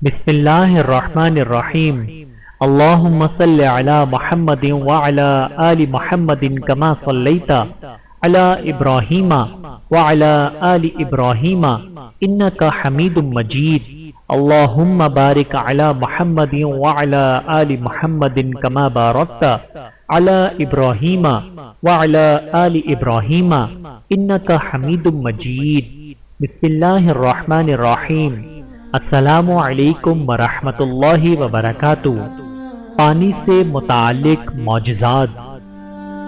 بسم اللہ الرحمن الرحیم اللہم صل علی محمد وعلی آل محمد کما صلیت علی ابراہیم وعلی آل ابراہیم انک حمید مجید اللہم بارک علی محمد وعلی آل محمد کما بارکت علی ابراہیم وعلی آل ابراہیم انک حمید مجید بسم اللہ الرحمن الرحیم السلام علیکم ورحمۃ اللہ وبرکاتہ۔ پانی سے متعلق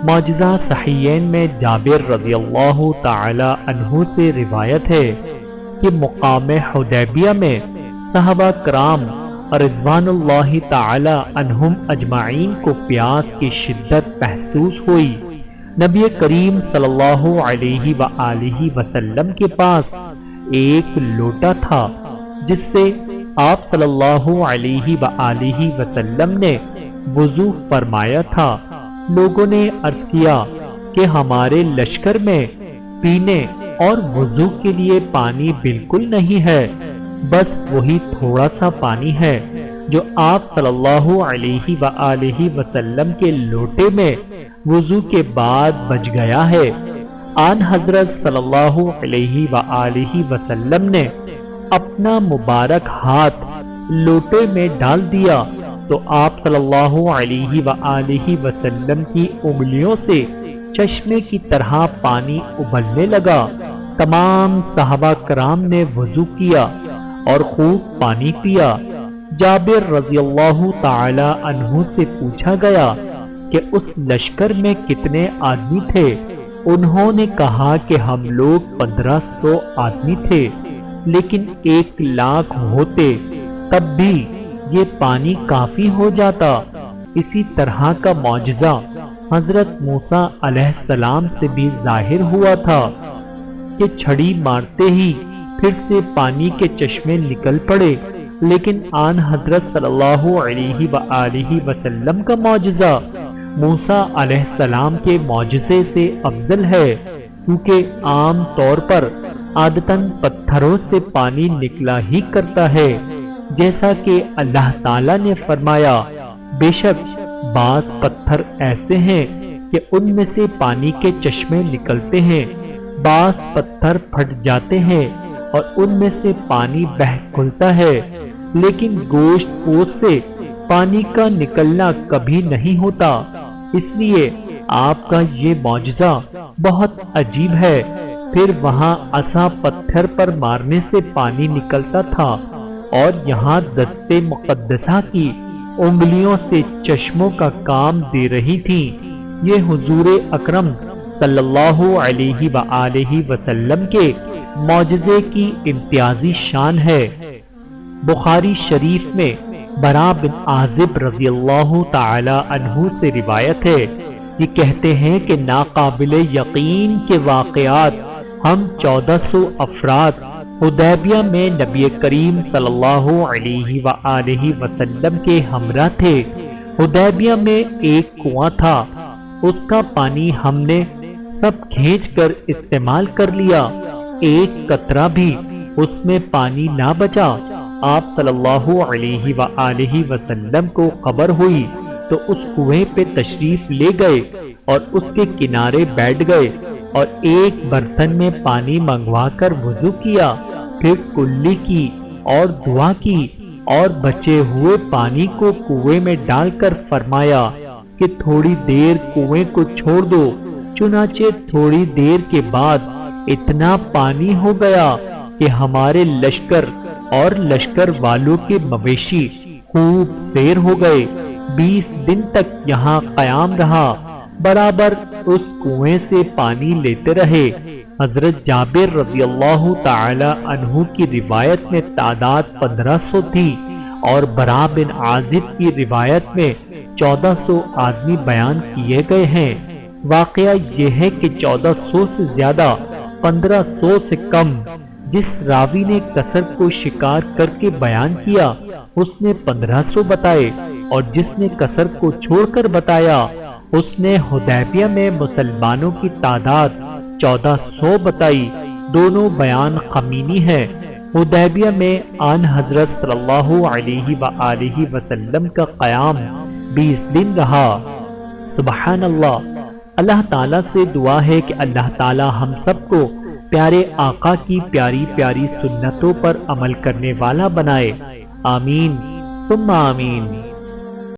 معجزہ صحیحین میں جابر رضی اللہ تعالی عنہ سے روایت ہے کہ مقام حدیبیہ میں صحابہ کرام رضوان اللہ تعالی عنہم اجمعین کو پیاس کی شدت محسوس ہوئی۔ نبی کریم صلی اللہ علیہ وآلہ وسلم کے پاس ایک لوٹا تھا جس سے آپ صلی اللہ علیہ وآلہ وسلم نے وضو فرمایا تھا۔ لوگوں نے عرض کیا کہ ہمارے لشکر میں پینے اور وضو کے لیے پانی بالکل نہیں ہے، بس وہی تھوڑا سا پانی ہے جو آپ صلی اللہ علیہ وآلہ وسلم کے لوٹے میں وضو کے بعد بچ گیا ہے۔ آن حضرت صلی اللہ علیہ وآلہ وسلم نے اپنا مبارک ہاتھ لوٹے میں ڈال دیا تو آپ صلی اللہ علیہ وآلہ وسلم کی انگلیوں سے چشمے کی طرح پانی ابلنے لگا۔ تمام صحابہ کرام نے وضو کیا اور خوب پانی پیا۔ جابر رضی اللہ تعالی عنہ سے پوچھا گیا کہ اس لشکر میں کتنے آدمی تھے؟ انہوں نے کہا کہ ہم لوگ 1500 آدمی تھے، لیکن 1,00,000 ہوتے تب بھی یہ پانی کافی ہو جاتا۔ اسی طرح کا معجزہ حضرت موسیٰ علیہ السلام سے بھی ظاہر ہوا تھا کہ چھڑی مارتے ہی پھر سے پانی کے چشمے نکل پڑے، لیکن آن حضرت صلی اللہ علیہ وآلہ وسلم کا معجزہ موسیٰ علیہ السلام کے معجزے سے افضل ہے، کیونکہ عام طور پر عادتاً پتھروں سے پانی نکلا ہی کرتا ہے، جیسا کہ اللہ تعالیٰ نے فرمایا، بے شک بعض پتھر ایسے ہیں کہ ان میں سے پانی کے چشمے نکلتے ہیں، بعض پتھر پھٹ جاتے ہیں اور ان میں سے پانی بہہ کھلتا ہے، لیکن گوشت پوش سے پانی کا نکلنا کبھی نہیں ہوتا۔ اس لیے آپ کا یہ معجزہ بہت عجیب ہے۔ پھر وہاں عصا پتھر پر مارنے سے پانی نکلتا تھا اور یہاں دست مقدسہ کی انگلیوں سے چشموں کا کام دے رہی تھی۔ یہ حضور اکرم صلی اللہ علیہ وآلہ وسلم کے معجزے کی امتیازی شان ہے۔ بخاری شریف میں برا بن عازب رضی اللہ تعالی عنہ سے روایت ہے، یہ کہتے ہیں کہ ناقابل یقین کے واقعات ہم 1400 افراد حدیبیہ میں نبی کریم صلی اللہ علیہ وآلہ وسلم کے ہمراہ تھے۔ حدیبیہ میں ایک کنواں تھا، اس کا پانی ہم نے سب کھینچ کر استعمال کر لیا، ایک قطرہ بھی اس میں پانی نہ بچا۔ آپ صلی اللہ علیہ وآلہ وسلم کو خبر ہوئی تو اس کنویں پہ تشریف لے گئے اور اس کے کنارے بیٹھ گئے اور ایک برتن میں پانی منگوا کر وضو کیا، پھر کلی کی اور دعا کی اور بچے ہوئے پانی کو کنویں میں ڈال کر فرمایا کہ تھوڑی دیر کنویں کو چھوڑ دو۔ چنانچہ تھوڑی دیر کے بعد اتنا پانی ہو گیا کہ ہمارے لشکر اور لشکر والوں کے مویشی خوب سیر ہو گئے۔ 20 دن تک یہاں قیام رہا، برابر اس کنویں سے پانی لیتے رہے۔ حضرت جابر رضی اللہ تعالی عنہ کی روایت میں تعداد 1500 تھی اور برا بن عازب کی روایت میں 1400 آدمی بیان کیے گئے ہیں۔ واقعہ یہ ہے کہ 1400 سے زیادہ، 1500 سے کم۔ جس راوی نے کثر کو شکار کر کے بیان کیا اس نے 1500 بتائے، اور جس نے کثر کو چھوڑ کر بتایا اس نے حدیبیہ میں مسلمانوں کی تعداد 1400 بتائی۔ دونوں بیان خمینی ہے۔ حدیبیہ میں آن حضرت صلی اللہ علیہ وآلہ وسلم کا قیام 20 دن رہا۔ سبحان اللہ۔ اللہ تعالیٰ سے دعا ہے کہ اللہ تعالیٰ ہم سب کو پیارے آقا کی پیاری پیاری سنتوں پر عمل کرنے والا بنائے۔ آمین ثم آمین۔